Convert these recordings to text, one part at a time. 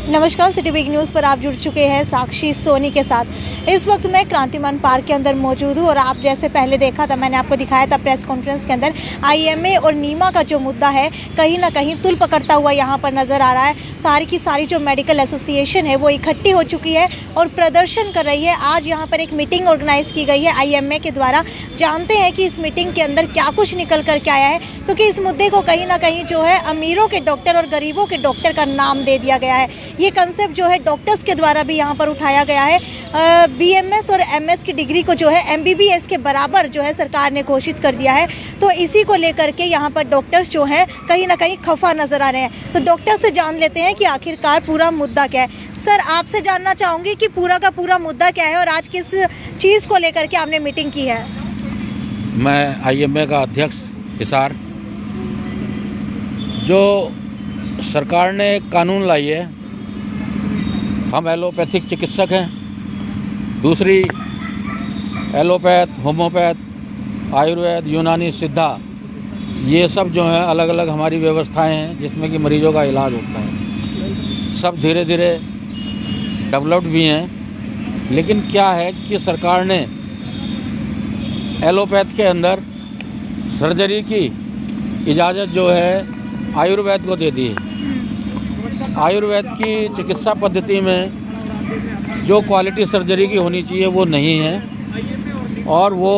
नमस्कार, city big news पर आप जुड़ चुके हैं साक्षी सोनी के साथ। इस वक्त मैं क्रांतिमान पार्क के अंदर मौजूद हूँ और आप जैसे पहले देखा था, मैंने आपको दिखाया था प्रेस कॉन्फ्रेंस के अंदर आईएमए और नीमा का जो मुद्दा है कहीं ना कहीं तुल पकड़ता हुआ यहाँ पर नज़र आ रहा है। सारी की सारी जो मेडिकल एसोसिएशन है वो इकट्ठी हो चुकी है और प्रदर्शन कर रही है। आज यहाँ पर एक मीटिंग ऑर्गेनाइज की गई है आईएमए के द्वारा। जानते हैं कि इस मीटिंग के अंदर क्या कुछ निकल कर के आया है, क्योंकि इस मुद्दे को कहीं ना कहीं जो है अमीरों के डॉक्टर और गरीबों के डॉक्टर का नाम दे दिया गया है। ये कंसेप्ट जो है डॉक्टर्स के द्वारा भी यहाँ पर उठाया गया है। बीएमएस और एमएस की डिग्री को जो है एमबीबीएस के बराबर जो है सरकार ने घोषित कर दिया है। तो इसी को लेकर के यहाँ पर डॉक्टर्स जो हैं कहीं ना कहीं खफा नजर आ रहे हैं। तो डॉक्टर से जान लेते हैं कि आखिरकार पूरा मुद्दा क्या है। सर, आपसे जानना चाहूँगी कि पूरा का पूरा मुद्दा क्या है और आज किस चीज़ को लेकर के आपने मीटिंग की है। मैं आईएमए का अध्यक्ष हिसार। जो सरकार ने एक कानून लाई है, हम एलोपैथिक चिकित्सक हैं। दूसरी एलोपैथ, होम्योपैथ, आयुर्वेद, यूनानी, सिद्धा, ये सब जो है अलग अलग हमारी व्यवस्थाएं हैं जिसमें कि मरीजों का इलाज होता है। सब धीरे धीरे डेवलप्ड भी हैं, लेकिन क्या है कि सरकार ने एलोपैथ के अंदर सर्जरी की इजाज़त जो है आयुर्वेद को दे दी है। आयुर्वेद की चिकित्सा पद्धति में जो क्वालिटी सर्जरी की होनी चाहिए वो नहीं है, और वो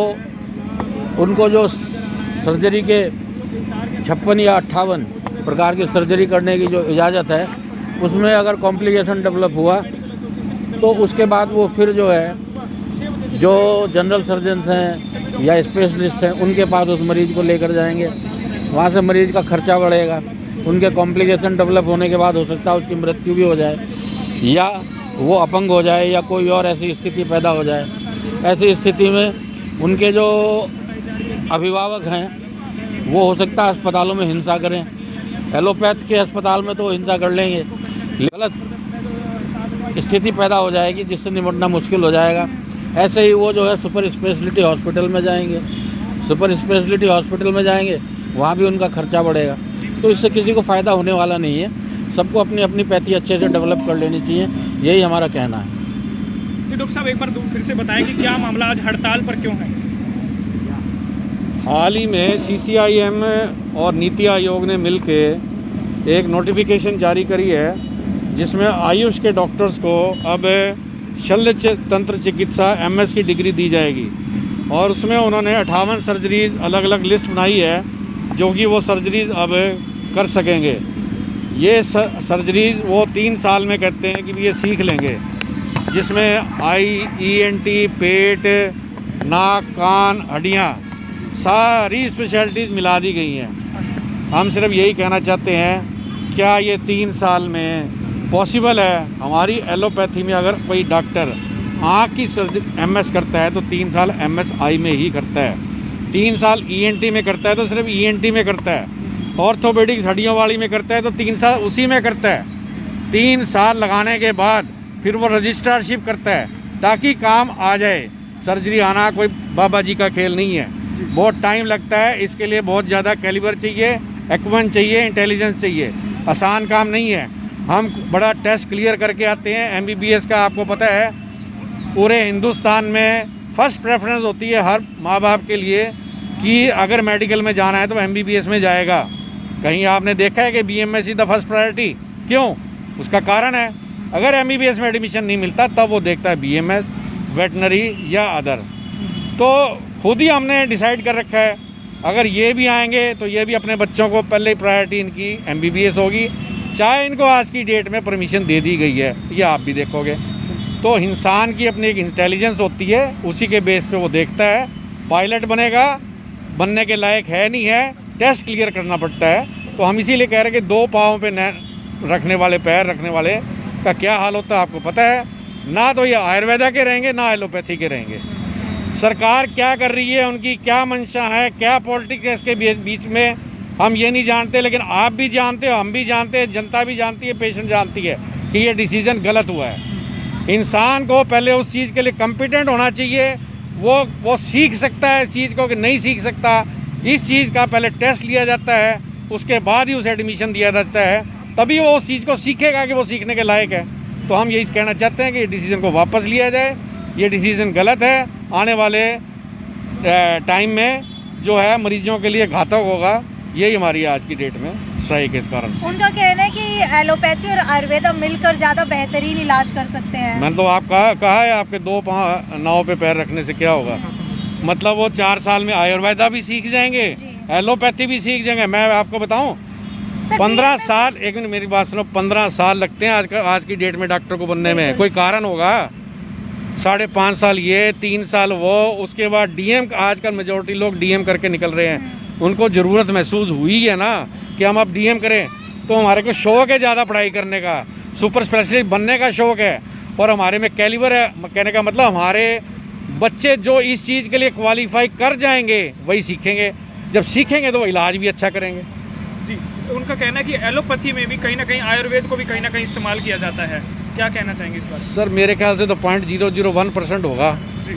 उनको जो सर्जरी के 56 या 58 प्रकार की सर्जरी करने की जो इजाज़त है, उसमें अगर कॉम्प्लिकेशन डेवलप हुआ तो उसके बाद वो फिर जो है जो जनरल सर्जन्स हैं या स्पेशलिस्ट हैं उनके पास उस मरीज़ को लेकर जाएंगे। वहाँ से मरीज़ का खर्चा बढ़ेगा, उनके कॉम्प्लिकेशन डेवलप होने के बाद हो सकता है उसकी मृत्यु भी हो जाए या वो अपंग हो जाए या कोई और ऐसी स्थिति पैदा हो जाए। ऐसी स्थिति में उनके जो अभिभावक हैं वो हो सकता है अस्पतालों में हिंसा करें। एलोपैथ के अस्पताल में तो वो हिंसा कर लेंगे, गलत स्थिति पैदा हो जाएगी जिससे निपटना मुश्किल हो जाएगा। ऐसे ही वो जो है सुपर स्पेशलिटी हॉस्पिटल में जाएंगे। सुपर स्पेशलिटी हॉस्पिटल में जाएंगे, वहाँ भी उनका खर्चा बढ़ेगा। तो इससे किसी को फ़ायदा होने वाला नहीं है। सबको अपनी अपनी पैथी अच्छे से डेवलप कर लेनी चाहिए, यही हमारा कहना है। तो डॉक्टर साहब, एक बार फिर से बताएं कि क्या मामला आज हड़ताल पर क्यों है? हाल ही में सीसीआईएम और नीति आयोग ने मिलकर एक नोटिफिकेशन जारी करी है जिसमें आयुष के डॉक्टर्स को अब शल्य तंत्र चिकित्सा एमएस की डिग्री दी जाएगी, और उसमें उन्होंने 58 सर्जरीज अलग अलग लिस्ट बनाई है जो कि वो सर्जरीज अब कर सकेंगे। ये सर्जरीज वो 3 साल में कहते हैं कि ये सीख लेंगे, जिसमें ENT, पेट, नाक, कान, हड्डियाँ, सारी स्पेशलिटीज़ मिला दी गई हैं। हम सिर्फ यही कहना चाहते हैं, क्या ये 3 साल में पॉसिबल है? हमारी एलोपैथी में अगर कोई डॉक्टर आँख की सर्जरी एमएस करता है तो 3 साल एमएसआई में ही करता है। 3 साल ENT में करता है तो सिर्फ ENT में करता है। ऑर्थोपेडिक्स हड्डियों वाली में करता है तो 3 साल उसी में करता है। 3 साल लगाने के बाद फिर वो रजिस्ट्रारशिप करता है ताकि काम आ जाए। सर्जरी आना कोई बाबा जी का खेल नहीं है, बहुत टाइम लगता है। इसके लिए बहुत ज़्यादा कैलिबर चाहिए, एक्विपमेंट चाहिए, इंटेलिजेंस चाहिए, आसान काम नहीं है। हम बड़ा टेस्ट क्लियर करके आते हैं। एमबीबीएस का आपको पता है पूरे हिंदुस्तान में फर्स्ट प्रेफरेंस होती है हर माँ बाप के लिए कि अगर मेडिकल में जाना है तो एमबीबीएस में जाएगा। कहीं आपने देखा है कि BMS is the first priority? क्यों? उसका कारण है, अगर एमबीबीएस में एडमिशन नहीं मिलता तब वो देखता है बीएमएस, वेटनरी या अदर। तो खुद ही हमने डिसाइड कर रखा है, अगर ये भी आएंगे तो ये भी अपने बच्चों को पहले प्रायोरिटी इनकी एमबीबीएस होगी, चाहे इनको आज की डेट में परमिशन दे दी गई है, ये आप भी देखोगे। तो इंसान की अपनी एक इंटेलिजेंस होती है, उसी के बेस पे वो देखता है पायलट बनेगा, बनने के लायक है नहीं है, टेस्ट क्लियर करना पड़ता है। तो हम इसीलिए कह रहे हैं कि 2 पाँव पे रखने वाले, पैर रखने वाले का क्या हाल होता है आपको पता है। ना तो ये आयुर्वेदा के रहेंगे ना एलोपैथी के रहेंगे। सरकार क्या कर रही है, उनकी क्या मंशा है, क्या पॉलिटिक्स है इसके बीच में, हम ये नहीं जानते। लेकिन आप भी जानते हो, हम भी जानते हैं, जनता भी जानती है, पेशेंट जानती है कि ये डिसीज़न गलत हुआ है। इंसान को पहले उस चीज़ के लिए कॉम्पिटेंट होना चाहिए। वो सीख सकता है इस चीज़ को कि नहीं सीख सकता, इस चीज़ का पहले टेस्ट लिया जाता है, उसके बाद ही उसे एडमिशन दिया जाता है तभी वो उस चीज़ को सीखेगा कि वो सीखने के लायक है। तो हम यही कहना चाहते हैं कि डिसीज़न को वापस लिया जाए, ये डिसीज़न गलत है, आने वाले टाइम में जो है मरीजों के लिए घातक होगा। यही हमारी आज की डेट में स्ट्राइक है इस कारण से। उनका कहना है कि एलोपैथी और आयुर्वेदा मिलकर ज़्यादा बेहतरीन इलाज कर सकते हैं। मैंने तो आप कहा है आपके दो पाँव नाव पे पैर रखने से क्या होगा। मतलब वो 4 साल में आयुर्वेदा भी सीख जाएंगे, एलोपैथी भी सीख जाएंगे। मैं आपको बताऊं, 15 साल, एक मिनट मेरी बात सुनो, 15 साल लगते हैं आज की डेट में डॉक्टर को बनने में। कोई कारण होगा? 5.5 साल ये, 3 साल वो, उसके बाद डीएम। आजकल मेजोरिटी लोग डीएम करके निकल रहे हैं। उनको ज़रूरत महसूस हुई है ना कि हम अब डीएम करें, तो हमारे को शौक है ज़्यादा पढ़ाई करने का, सुपर स्पेशलिस्ट बनने का शौक है, और हमारे में कैलिबर है। कहने का मतलब हमारे बच्चे जो इस चीज़ के लिए क्वालिफाई कर जाएंगे वही सीखेंगे। जब सीखेंगे तो वो इलाज भी अच्छा करेंगे। जी, उनका कहना है कि एलोपैथी में भी कहीं ना कहीं आयुर्वेद को भी कहीं ना कहीं इस्तेमाल किया जाता है। क्या कहना चाहेंगे इस बारे में? सर मेरे ख्याल से तो 0.001% होगा। जी,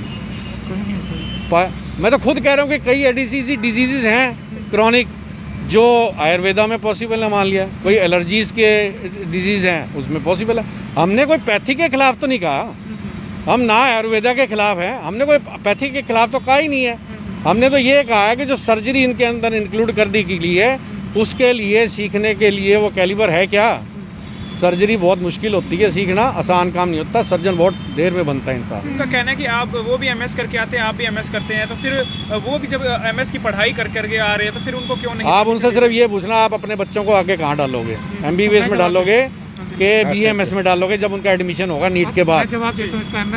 मैं तो खुद कह रहा हूँ कि कई डिजीज़ हैं क्रॉनिक जो आयुर्वेदा में पॉसिबल है। मान लिया कोई एलर्जीज़ के डिजीज़ हैं, उसमें पॉसिबल है। हमने कोई पैथी के खिलाफ तो नहीं कहा, हम ना आयुर्वेदा के खिलाफ हैं, हमने कोई पैथी के खिलाफ तो कहा ही नहीं है। हमने तो ये कहा है कि जो सर्जरी इनके अंदर इंक्लूड कर दी गई है, उसके लिए सीखने के लिए वो कैलिबर है क्या। सर्जरी बहुत मुश्किल होती है, सीखना आसान काम नहीं होता, सर्जन बहुत देर में बनता है इंसान। उनका कहना है कि आप वो भी एमएस करके आते हैं, आप भी एमएस करते हैं, तो फिर वो भी जब एमएस की पढ़ाई करके आ रहे हैं तो फिर उनको क्यों नहीं? आप उनसे सिर्फ ये पूछना, आप अपने बच्चों को आगे कहाँ डालोगे, एमबीबीएस में डालोगे कि बीएमएस में डालोगे जब उनका एडमिशन होगा नीट के बाद?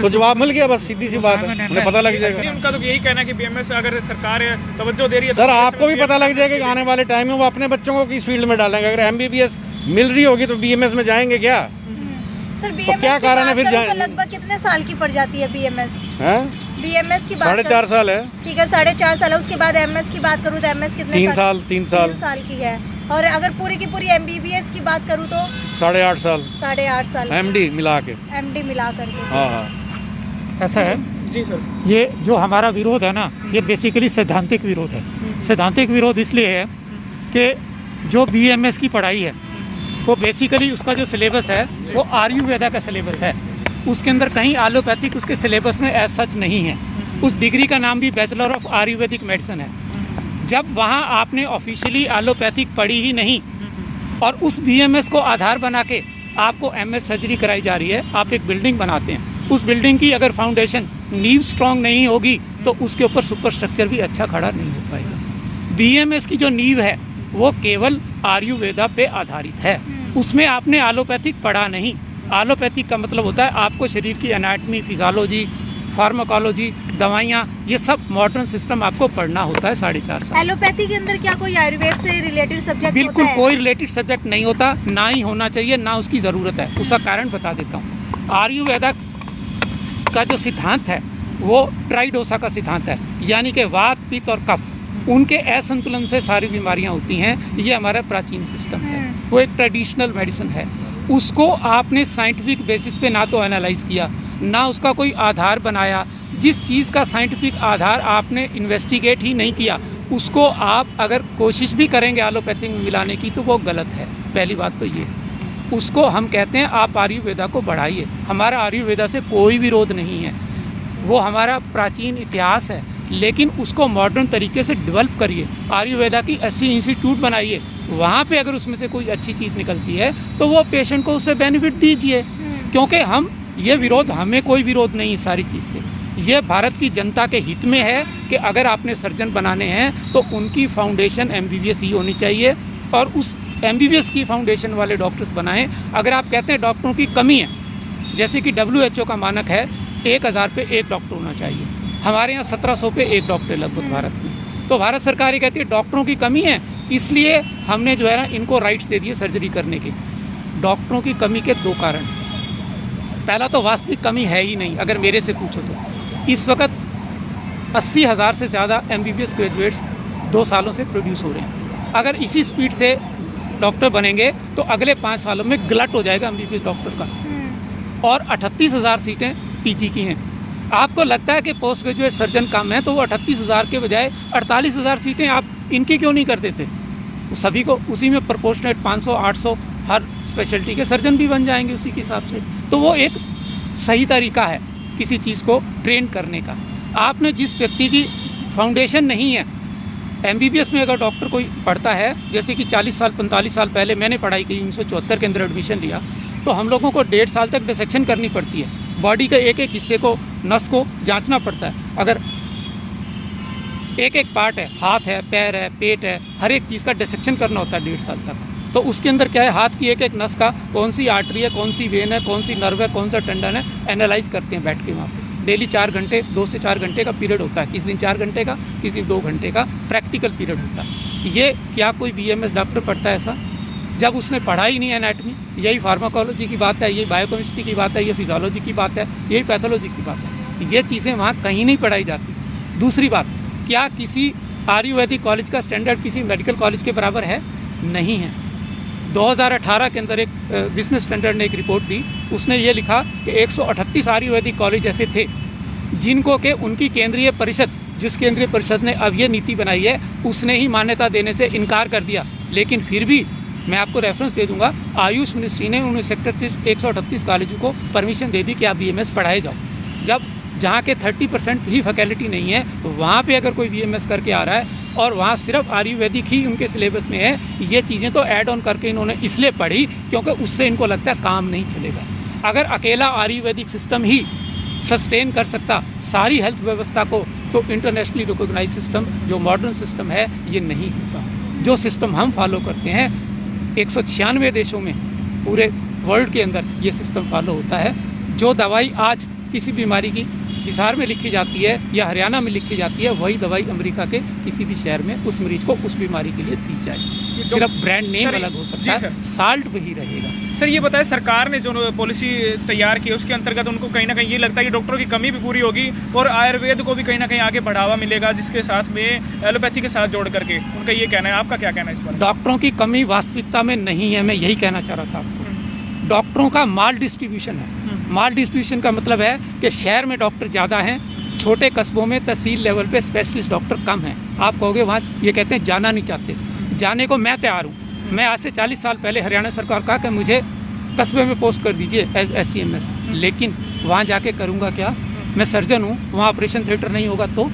तो जवाब मिल गया, बस सीधी सी बात है, उन्हें पता लग जाएगा। उनका तो यही कहना है कि बीएमएस अगर सरकार तवज्जो दे रही है सर आपको भी पता लग जाएगा कि आने वाले टाइम में वो अपने बच्चों को किस फील्ड में डालेंगे। अगर एमबीबीएस मिल रही होगी तो बीएमएस में जाएंगे क्या? सर तो क्या कारण है फिर लगभग कितने साल की पड़ जाती है बीएमएस? बीएमएस की बात 4.5 साल है। ठीक है, 4.5 साल है। उसके बाद एमएस की बात करूँ तो एमएस कितने 3 साल 3 साल की है। और अगर पूरी की पूरी एमबीबीएस की बात करूँ तो 8.5 साल। 8.5 साल एमडी मिला के। एमडी मिला करके। हाँ। ऐसा है जी सर, ये जो हमारा विरोध है ना, ये बेसिकली सैद्धांतिक विरोध है। सैद्धांतिक विरोध इसलिए है कि जो बीएमएस की पढ़ाई है वो बेसिकली उसका जो सिलेबस है वो आयुर्वेदा का सिलेबस है। उसके अंदर कहीं एलोपैथिक उसके सिलेबस में एज सच नहीं है। उस डिग्री का नाम भी बैचलर ऑफ आयुर्वेदिक मेडिसिन है। जब वहाँ आपने ऑफिशियली एलोपैथिक पढ़ी ही नहीं और उस बीएमएस को आधार बना के आपको एमएस सर्जरी कराई जा रही है, आप एक बिल्डिंग बनाते हैं, उस बिल्डिंग की अगर फाउंडेशन नींव स्ट्रांग नहीं होगी तो उसके ऊपर सुपर स्ट्रक्चर भी अच्छा खड़ा नहीं हो पाएगा। बीएमएस की जो नींव है वो केवल आयुर्वेदा पे आधारित है, उसमें आपने एलोपैथिक पढ़ा नहीं। एलोपैथिक का मतलब होता है आपको शरीर की एनाटमी, फिजियोलॉजी, फार्माकोलॉजी, दवाइयाँ, ये सब मॉडर्न सिस्टम आपको पढ़ना होता है 4.5 साल। एलोपैथी के अंदर क्या कोई आयुर्वेद से रिलेटेड सब्जेक्ट बिल्कुल कोई रिलेटेड सब्जेक्ट नहीं होता, ना ही होना चाहिए, ना उसकी ज़रूरत है। उसका कारण बता देता हूँ। आयुर्वेदा का जो सिद्धांत है वो ट्राइडोसा का सिद्धांत है, यानी कि वात, पित्त और कफ, उनके असंतुलन से सारी बीमारियां होती हैं। ये हमारा प्राचीन सिस्टम है, वो एक ट्रेडिशनल मेडिसिन है। उसको आपने साइंटिफिक बेसिस पे ना तो एनालाइज किया, ना उसका कोई आधार बनाया। जिस चीज़ का साइंटिफिक आधार आपने इन्वेस्टिगेट ही नहीं किया, उसको आप अगर कोशिश भी करेंगे एलोपैथिक में मिलाने की तो वो गलत है। पहली बात तो ये है। उसको हम कहते हैं आप आयुर्वेदा को बढ़ाइए। हमारा आयुर्वेदा से कोई विरोध नहीं है, वो हमारा प्राचीन इतिहास है, लेकिन उसको मॉडर्न तरीके से डेवलप करिए। आयुर्वेदा की ऐसी इंस्टीट्यूट बनाइए, वहाँ पे अगर उसमें से कोई अच्छी चीज़ निकलती है तो वो पेशेंट को उससे बेनिफिट दीजिए। क्योंकि हमें कोई विरोध नहीं सारी चीज़ से। ये भारत की जनता के हित में है कि अगर आपने सर्जन बनाने हैं तो उनकी फाउंडेशन एमबीबीएस ही होनी चाहिए और उस एमबीबीएस की फाउंडेशन वाले डॉक्टर्स बनाएं। अगर आप कहते हैं डॉक्टरों की कमी है, जैसे कि WHO का मानक है 1000 पे 1 डॉक्टर होना चाहिए, हमारे यहाँ 1700 पे 1 डॉक्टर लगभग भारत में। तो भारत सरकार ये कहती है डॉक्टरों की कमी है, इसलिए हमने जो है ना इनको राइट्स दे दिए सर्जरी करने के। डॉक्टरों की कमी के 2 कारण। पहला तो वास्तविक कमी है ही नहीं। अगर मेरे से पूछो तो इस वक्त 80,000 से ज़्यादा एमबीबीएस ग्रेजुएट्स 2 सालों से प्रोड्यूस हो रहे हैं। अगर इसी स्पीड से डॉक्टर बनेंगे तो अगले 5 सालों में गलट हो जाएगा एमबीबीएस डॉक्टर का। और 38,000 सीटें पीजी की हैं। आपको लगता है कि पोस्ट ग्रेजुएट सर्जन कम है, तो वो 38,000 के बजाय 48,000 सीटें आप इनकी क्यों नहीं कर देते? तो सभी को उसी में प्रोपोर्शनेट 500, 800 हर स्पेशलिटी के सर्जन भी बन जाएंगे उसी के हिसाब से। तो वो एक सही तरीका है किसी चीज़ को ट्रेन करने का। आपने जिस व्यक्ति की फाउंडेशन नहीं है, MBBS में अगर डॉक्टर कोई पढ़ता है, जैसे कि 40 साल 45 साल पहले मैंने पढ़ाई की, 1974 के अंदर एडमिशन लिया, तो हम लोगों को 1.5 साल तक डिसेक्शन करनी पड़ती है। बॉडी के एक एक हिस्से को, नस को जांचना पड़ता है। अगर एक एक पार्ट है, हाथ है, पैर है, पेट है, हर एक चीज़ का डिसेक्शन करना होता है 1.5 साल तक। तो उसके अंदर क्या है, हाथ की एक एक नस का कौन सी आर्टरी है, कौन सी वेन है, कौन सी नर्व है, कौन सा टेंडन है, एनालाइज करते हैं बैठ के वहाँ पे। डेली 4 घंटे, 2 से 4 घंटे का पीरियड होता है। किस दिन 4 घंटे का, किस दिन 2 घंटे का प्रैक्टिकल पीरियड होता है। ये क्या कोई BMS डॉक्टर पढ़ता है ऐसा, जब उसने पढ़ा ही नहीं एनाटमी? यही फार्माकोलॉजी की बात है, यही बायोकेमिस्ट्री की बात है, ये फिजियोलॉजी की बात है, यही पैथोलॉजी की बात है। ये चीज़ें वहाँ कहीं नहीं पढ़ाई जाती। दूसरी बात, क्या किसी आयुर्वेदिक कॉलेज का स्टैंडर्ड किसी मेडिकल कॉलेज के बराबर है? नहीं है। 2018 के अंदर एक बिजनेस स्टैंडर्ड ने एक रिपोर्ट दी, उसने ये लिखा कि 138 आयुर्वेदिक कॉलेज ऐसे थे जिनको के उनकी केंद्रीय परिषद, जिस केंद्रीय परिषद ने अब ये नीति बनाई है, उसने ही मान्यता देने से इनकार कर दिया। लेकिन फिर भी मैं आपको रेफरेंस दे दूंगा, आयुष मिनिस्ट्री ने उन 138 कॉलेजों को परमिशन दे दी कि आप BMS पढ़ाए जाओ। जब जहाँ के 30% भी फैकल्टी नहीं है, तो वहाँ पे अगर कोई BMS करके आ रहा है और वहाँ सिर्फ आयुर्वेदिक ही उनके सिलेबस में है, ये चीज़ें तो ऐड ऑन करके इन्होंने इसलिए पढ़ी क्योंकि उससे इनको लगता है काम नहीं चलेगा। अगर अकेला आयुर्वेदिक सिस्टम ही सस्टेन कर सकता सारी हेल्थ व्यवस्था को, तो इंटरनेशनली रिकॉग्नाइज सिस्टम जो मॉडर्न सिस्टम है ये नहीं होता। जो सिस्टम हम फॉलो करते हैं 196 देशों में पूरे वर्ल्ड के अंदर ये सिस्टम फॉलो होता है। जो दवाई आज किसी बीमारी की हिसार में लिखी जाती है या हरियाणा में लिखी जाती है, वही दवाई अमेरिका के किसी भी शहर में उस मरीज को उस बीमारी के लिए दी जाए। सिर्फ ब्रांड नेम अलग हो सकता है, साल्ट वही रहेगा। सर ये बताएं, सरकार ने जो पॉलिसी तैयार की उसके अंतर्गत उनको कहीं ना कहीं ये लगता है कि डॉक्टरों की कमी भी पूरी होगी और आयुर्वेद को भी कहीं ना कहीं आगे बढ़ावा मिलेगा, जिसके साथ में एलोपैथी के साथ जोड़ करके, उनका ये कहना है। आपका क्या कहना है इस पर? डॉक्टरों की कमी वास्तविकता में नहीं है, मैं यही कहना चाह रहा था आपको। डॉक्टरों का माल डिस्ट्रीब्यूशन है। माल डिस्ट्रीब्यूशन का मतलब है कि शहर में डॉक्टर ज़्यादा हैं, छोटे कस्बों में तहसील लेवल पे स्पेशलिस्ट डॉक्टर कम हैं। आप कहोगे वहाँ ये कहते हैं जाना नहीं चाहते, जाने को मैं तैयार हूँ। मैं आज से 40 साल पहले हरियाणा सरकार कहा कि मुझे कस्बे में पोस्ट कर दीजिए SCMS, लेकिन वहाँ जाके करूँगा क्या? मैं सर्जन हूँ, वहाँ ऑपरेशन थिएटर नहीं होगा। तो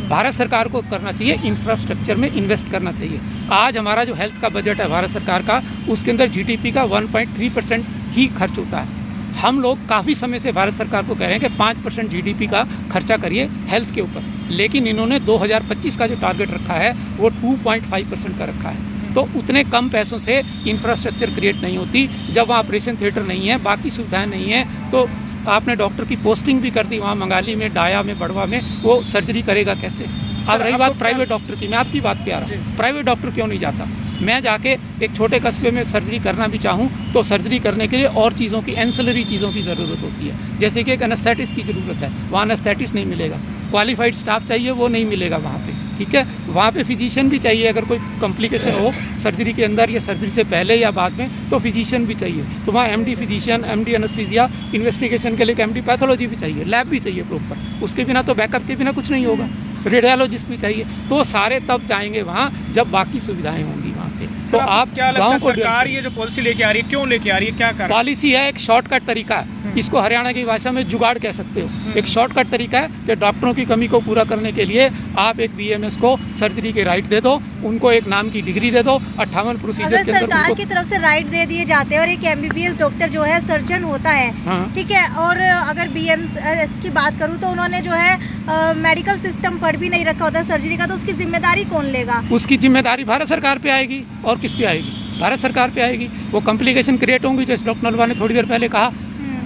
भारत सरकार को करना चाहिए, इंफ्रास्ट्रक्चर में इन्वेस्ट करना चाहिए। आज हमारा जो हेल्थ का बजट है भारत सरकार का, उसके अंदर GDP का 1.3% ही खर्च होता है। हम लोग काफ़ी समय से भारत सरकार को कह रहे हैं कि 5% GDP का खर्चा करिए हेल्थ के ऊपर, लेकिन इन्होंने 2025 का जो टारगेट रखा है वो 2.5% का रखा है। तो उतने कम पैसों से इंफ्रास्ट्रक्चर क्रिएट नहीं होती। जब वहाँ ऑपरेशन थिएटर नहीं है, बाकी सुविधाएं नहीं है, तो आपने डॉक्टर की पोस्टिंग भी कर दी वहाँ मंगाली में, डाया में, बड़वा में, वो सर्जरी करेगा कैसे? अब रही बात प्राइवेट डॉक्टर की, मैं आपकी बात पे आ रहा हूँ। प्राइवेट डॉक्टर क्यों नहीं जाता? मैं जाके एक छोटे कस्बे में सर्जरी करना भी चाहूँ तो सर्जरी करने के लिए और चीज़ों की, एंसिलरी चीज़ों की ज़रूरत होती है। जैसे कि एक एनेस्थेटिस्ट की ज़रूरत है, वहाँ एनेस्थेटिस्ट नहीं मिलेगा। क्वालिफाइड स्टाफ चाहिए, वो नहीं मिलेगा वहाँ पे, ठीक है। वहाँ पे फिजिशियन भी चाहिए, अगर कोई कॉम्प्लिकेशन हो सर्जरी के अंदर या सर्जरी से पहले या बाद में, तो फिजिशियन भी चाहिए। तो वहाँ MD physician, MD anaesthesia, investigation के लिए MD पैथोलॉजी भी चाहिए, लैब भी चाहिए प्रॉपर। उसके बिना तो बैकअप के बिना कुछ नहीं होगा। रेडियोलॉजिस्ट भी चाहिए। तो सारे तब जाएंगे वहाँ जब बाकी सुविधाएं होंगी वहाँ पे। तो आप क्या लगता है सरकार ये जो पॉलिसी लेके आ रही है, क्यों लेके आ रही है, क्या कारण? पॉलिसी है, एक शॉर्टकट तरीका है, इसको हरियाणा की भाषा में जुगाड़ कह सकते हो। एक शॉर्टकट तरीका है कि डॉक्टरों की कमी को पूरा करने के लिए आप एक BMS को सर्जरी के राइट दे दो, उनको एक नाम की डिग्री दे दो, 58 प्रोसीजर के अंदर सरकार की तरफ से राइट दे दिए जाते हैं और एक MBBS डॉक्टर जो है सर्जन होता है, ठीक है। और अगर BMS की बात करूँ तो उन्होंने जो है मेडिकल सिस्टम पढ़ भी नहीं रखा होता सर्जरी का, तो उसकी जिम्मेदारी कौन लेगा? उसकी जिम्मेदारी भारत सरकार पे आएगी। और किस पे आएगी? भारत सरकार पे आएगी। वो कॉम्प्लिकेशन क्रिएट होंगी, जैसे डॉक्टर नलवा ने थोड़ी देर पहले कहा।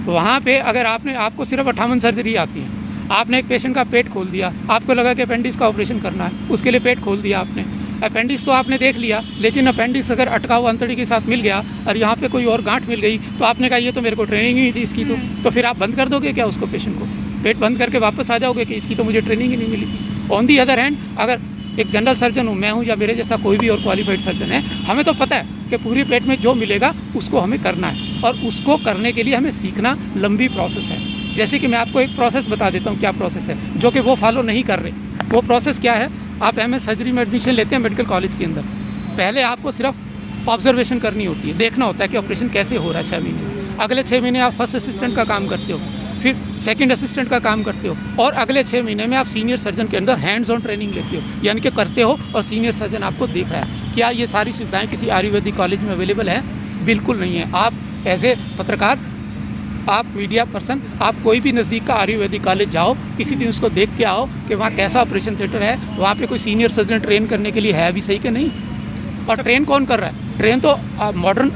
वहाँ पे अगर आपको सिर्फ 58 सर्जरी आती है, आपने एक पेशेंट का पेट खोल दिया, आपको लगा कि अपेंडिक्स का ऑपरेशन करना है, उसके लिए पेट खोल दिया आपने, अपेंडिक्स तो आपने देख लिया, लेकिन अपेंडिक्स अगर अटका हुआ अंतड़ी के साथ मिल गया और यहाँ पे कोई और गांठ मिल गई, तो आपने कहा ये तो मेरे को ट्रेनिंग ही नहीं थी इसकी, तो फिर आप बंद कर दोगे क्या उसको? पेशेंट को पेट बंद करके वापस आ जाओगे कि इसकी तो मुझे ट्रेनिंग ही नहीं मिली थी। ऑन दी अदर हैंड, अगर एक जनरल सर्जन हूँ मैं हूँ या मेरे जैसा कोई भी और क्वालिफाइड सर्जन है, हमें तो पता है कि पूरी पेट में जो मिलेगा उसको हमें करना है, और उसको करने के लिए हमें सीखना लंबी प्रोसेस है। जैसे कि मैं आपको एक प्रोसेस बता देता हूँ क्या प्रोसेस है, जो कि वो फॉलो नहीं कर रहे। वो प्रोसेस क्या है? आप MS सर्जरी में एडमिशन लेते हैं मेडिकल कॉलेज के अंदर, पहले आपको सिर्फ ऑब्जर्वेशन करनी होती है, देखना होता है कि ऑपरेशन कैसे हो रहा है 6 महीने में। अगले 6 महीने आप फर्स्ट असिस्टेंट का काम करते हो, फिर सेकंड असिस्टेंट का काम करते हो, और अगले 6 महीने में आप सीनियर सर्जन के अंदर हैंड्स ऑन ट्रेनिंग लेते हो, यानी कि करते हो और सीनियर सर्जन आपको देख रहा है। क्या ये सारी सुविधाएं किसी आयुर्वेदिक कॉलेज में अवेलेबल है? बिल्कुल नहीं है। आप एज ए पत्रकार, आप मीडिया पर्सन, आप कोई भी नज़दीक का आयुर्वेदिक कॉलेज जाओ, किसी दिन उसको देख के आओ कि वहाँ कैसा ऑपरेशन थिएटर है, वहाँ पे कोई सीनियर सर्जन ट्रेन करने के लिए है भी सही कि नहीं। और ट्रेन कौन कर रहा है? ट्रेन तो मॉडर्न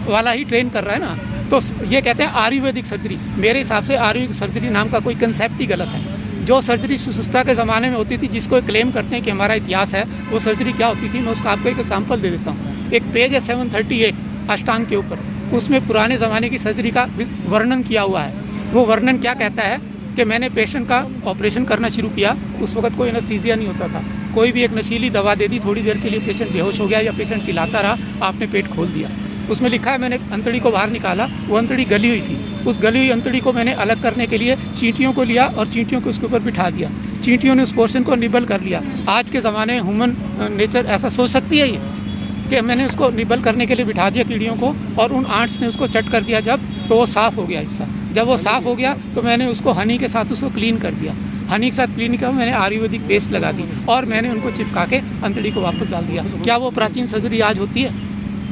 वाला ही ट्रेन कर रहा है ना। तो ये कहते हैं आयुर्वेदिक सर्जरी। मेरे हिसाब से आयुर्वेदिक सर्जरी नाम का कोई कंसेप्ट ही गलत है। जो सर्जरी सुसुस्ता के ज़माने में होती थी, जिसको क्लेम करते हैं कि हमारा इतिहास है, वो सर्जरी क्या होती थी, मैं उसका आपको एक एग्जाम्पल दे देता हूँ। एक पेज है 738 अष्टांग के ऊपर, उसमें पुराने ज़माने की सर्जरी का वर्णन किया हुआ है। वो वर्णन क्या कहता है कि मैंने पेशेंट का ऑपरेशन करना शुरू किया, उस वक्त कोई एनेस्थीसिया नहीं होता था, कोई भी एक नशीली दवा दे दी, थोड़ी देर के लिए पेशेंट बेहोश हो गया या पेशेंट चिल्लाता रहा, आपने पेट खोल दिया। उसमें लिखा है मैंने अंतड़ी को बाहर निकाला, वो अंतड़ी गली हुई थी, उस गली हुई अंतड़ी को मैंने अलग करने के लिए चींटियों को लिया और चींटियों को उसके ऊपर बिठा दिया, चींटियों ने उस पोर्शन को निबल कर लिया। आज के ज़माने में ह्यूमन नेचर ऐसा सोच सकती है ये कि मैंने उसको निबल करने के लिए बिठा दिया कीड़ियों को, और उन आंट्स ने उसको चट कर दिया जब, तो वो साफ़ हो गया हिस्सा। जब वो साफ़ हो गया तो मैंने उसको हनी के साथ उसको क्लीन कर दिया, हनी के साथ क्लीन किया, मैंने आयुर्वेदिक पेस्ट लगा दी और मैंने उनको चिपका के अंतड़ी को वापस डाल दिया। क्या वो प्राचीन सर्जरी आज होती है?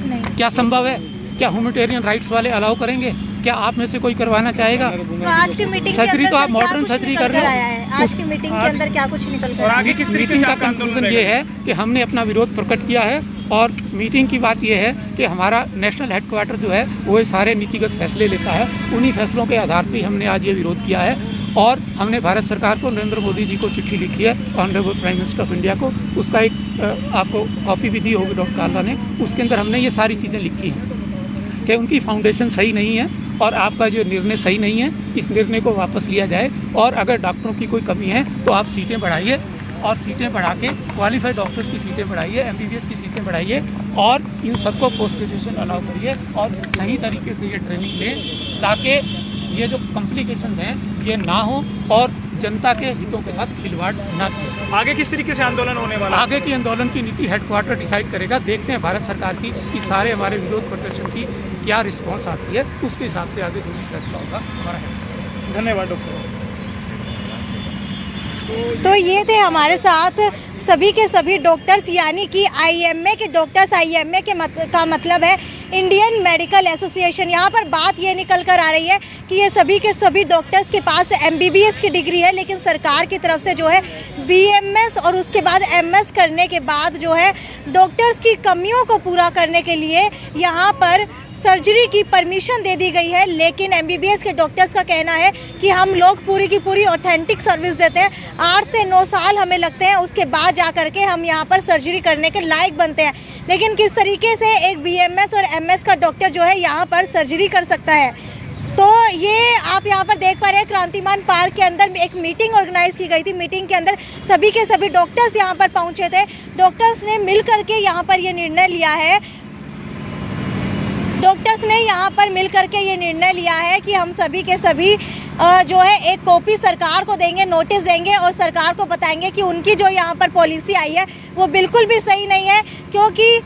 नहीं। क्या संभव है? क्या ह्यूमैनिटेरियन राइट्स वाले अलाउ करेंगे? क्या आप में से कोई करवाना चाहेगा? तो आज की मीटिंग सर्जरी तो आप मॉडर्न सर्जरी कर रहे हो। आज की मीटिंग के अंदर क्या कुछ निकल कर और आया है? आगे किस तरीके मीटिंग से का आपका आंदोलन कंक्लूजन ये रहेगा? है कि हमने अपना विरोध प्रकट किया है, और मीटिंग की बात यह है कि हमारा नेशनल हेडक्वार्टर जो है वो सारे नीतिगत फैसले लेता है, उन्हीं फैसलों के आधार पर हमने आज ये विरोध किया है। और हमने भारत सरकार को, नरेंद्र मोदी जी को चिट्ठी लिखी है, honourable prime minister of India को, उसका एक आपको कॉपी भी दी होगी डॉक्टर काला ने, उसके अंदर हमने ये सारी चीज़ें लिखी हैं कि उनकी फाउंडेशन सही नहीं है और आपका जो निर्णय सही नहीं है, इस निर्णय को वापस लिया जाए, और अगर डॉक्टरों की कोई कमी है तो आप सीटें बढ़ाइए, और सीटें बढ़ा के क्वालिफाइड डॉक्टर्स की सीटें बढ़ाइए, MBBS की सीटें बढ़ाइए, और इन सबको पोस्ट ग्रेजुएशन अलाउ करिए और सही तरीके से ये ट्रेनिंग लें, ताकि ये जो कॉम्प्लिकेशंस हैं ये ना हो और जनता के हितों के साथ खिलवाड़ ना करें। आगे किस तरीके से आंदोलन होने वाला है? आगे की आंदोलन की नीति हेडक्वार्टर डिसाइड करेगा। देखते हैं भारत सरकार की कि सारे हमारे विरोध प्रदर्शन की क्या रिस्पांस आती है, उसके हिसाब से आगे जो भी फैसला होगा हमारा। धन्यवाद डॉक्टर। तो ये थे हमारे साथ सभी के सभी डॉक्टर्स, यानी कि IMA के डॉक्टर्स। IMA का मतलब है इंडियन मेडिकल एसोसिएशन। यहाँ पर बात ये निकल कर आ रही है कि ये सभी के सभी डॉक्टर्स के पास MBBS की डिग्री है, लेकिन सरकार की तरफ से जो है BMS और उसके बाद MS करने के बाद जो है डॉक्टर्स की कमियों को पूरा करने के लिए यहाँ पर सर्जरी की परमिशन दे दी गई है। लेकिन MBBS के डॉक्टर्स का कहना है कि हम लोग पूरी की पूरी ऑथेंटिक सर्विस देते हैं, 8 से 9 साल हमें लगते हैं, उसके बाद जा करके हम यहाँ पर सर्जरी करने के लायक बनते हैं। लेकिन किस तरीके से एक BMS और MS का डॉक्टर जो है यहाँ पर सर्जरी कर सकता है? तो ये आप यहाँ पर देख पा रहे हैं, क्रांतिमान पार्क के अंदर एक मीटिंग ऑर्गेनाइज की गई थी। मीटिंग के अंदर सभी के सभी डॉक्टर्स यहाँ पर पहुँचे थे। डॉक्टर्स ने मिल करके यहाँ पर ये निर्णय लिया है, डॉक्टर्स ने यहाँ पर मिल करके ये निर्णय लिया है कि हम सभी के सभी जो है एक कॉपी सरकार को देंगे, नोटिस देंगे, और सरकार को बताएंगे कि उनकी जो यहाँ पर पॉलिसी आई है वो बिल्कुल भी सही नहीं है, क्योंकि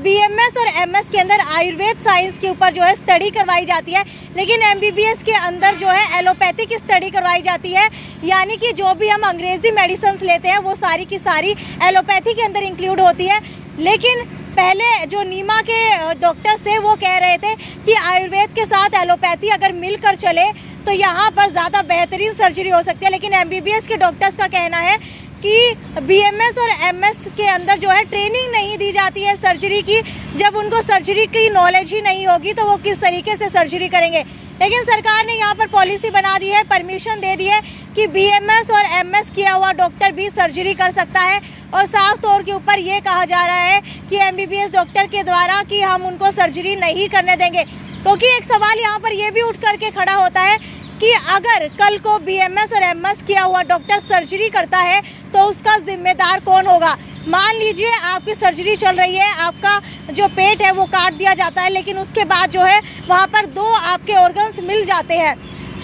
BMS और MS के अंदर आयुर्वेद साइंस के ऊपर जो है स्टडी करवाई जाती है, लेकिन MBBS के अंदर जो है एलोपैथी की स्टडी करवाई जाती है। यानी कि जो भी हम अंग्रेज़ी मेडिसिन लेते हैं वो सारी की सारी एलोपैथी के अंदर इंक्लूड होती है। लेकिन पहले जो नीमा के डॉक्टर्स थे वो कह रहे थे कि आयुर्वेद के साथ एलोपैथी अगर मिलकर चले तो यहाँ पर ज़्यादा बेहतरीन सर्जरी हो सकती है। लेकिन MBBS के डॉक्टर्स का कहना है कि BMS और MS के अंदर जो है ट्रेनिंग नहीं दी जाती है सर्जरी की। जब उनको सर्जरी की नॉलेज ही नहीं होगी तो वो किस तरीके से सर्जरी करेंगे। लेकिन सरकार ने यहाँ पर पॉलिसी बना दी है, परमिशन दे दी है कि BMS और MS किया हुआ डॉक्टर भी सर्जरी कर सकता है, और साफ तौर के ऊपर ये कहा जा रहा है कि MBBS डॉक्टर के द्वारा कि हम उनको सर्जरी नहीं करने देंगे। क्योंकि एक सवाल यहाँ पर ये भी उठ करके खड़ा होता है कि अगर कल को BMS और MS किया हुआ डॉक्टर सर्जरी करता है तो उसका जिम्मेदार कौन होगा? मान लीजिए आपकी सर्जरी चल रही है, आपका जो पेट है वो काट दिया जाता है, लेकिन उसके बाद जो है वहाँ पर 2 आपके ऑर्गन्स मिल जाते हैं,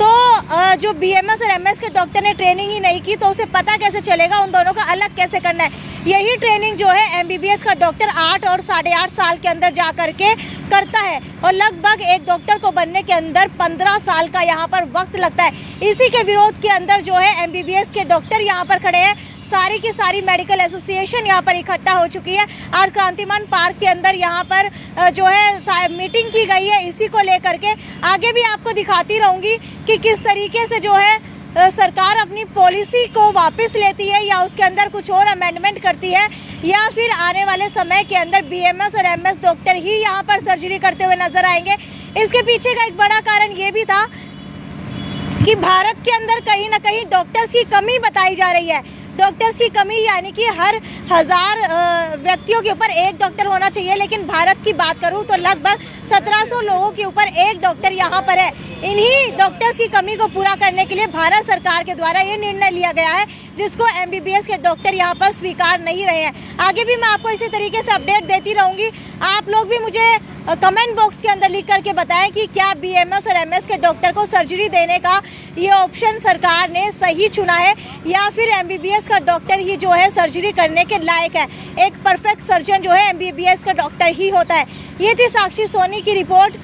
तो जो BMS और MS के डॉक्टर ने ट्रेनिंग ही नहीं की तो उसे पता कैसे चलेगा उन दोनों को अलग कैसे करना है। यही ट्रेनिंग जो है MBBS का डॉक्टर 8 और 8.5 साल के अंदर जा करके करता है और लगभग एक डॉक्टर को बनने के अंदर 15 साल का यहाँ पर वक्त लगता है। इसी के विरोध के अंदर जो है MBBS के डॉक्टर यहाँ पर खड़े हैं। सारी की सारी मेडिकल एसोसिएशन यहाँ पर इकट्ठा हो चुकी है। आज क्रांतिमान पार्क के अंदर यहाँ पर जो है मीटिंग की गई है। इसी को लेकर के आगे भी आपको दिखाती रहूँगी कि किस तरीके से जो है सरकार अपनी पॉलिसी को वापस लेती है या उसके अंदर कुछ और अमेंडमेंट करती है या फिर आने वाले समय के अंदर BMS और MS डॉक्टर ही यहाँ पर सर्जरी करते हुए नजर आएंगे। इसके पीछे का एक बड़ा कारण ये भी था कि भारत के अंदर कहीं ना कहीं डॉक्टर्स की कमी बताई जा रही है। डॉक्टर्स की कमी यानी कि हर 1000 व्यक्तियों के ऊपर एक डॉक्टर होना चाहिए, लेकिन भारत की बात करूं तो लगभग 1700 लोगों के ऊपर एक डॉक्टर यहाँ पर है। इन्हीं डॉक्टर्स की कमी को पूरा करने के लिए भारत सरकार के द्वारा ये निर्णय लिया गया है, जिसको MBBS के डॉक्टर यहाँ पर स्वीकार नहीं रहे हैं। आगे भी मैं आपको इसी तरीके से अपडेट देती रहूँगी। आप लोग भी मुझे कमेंट बॉक्स के अंदर लिख करके बताएं कि क्या BMS और MS के डॉक्टर को सर्जरी देने का ये ऑप्शन सरकार ने सही चुना है या फिर MBBS का डॉक्टर ही जो है सर्जरी करने के लायक है। एक परफेक्ट सर्जन जो है MBBS का डॉक्टर ही होता है। ये थी साक्षी सोनी की रिपोर्ट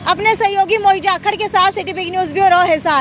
अपने सहयोगी मोहित जाखड़ के साथ city big news bureau Hisar.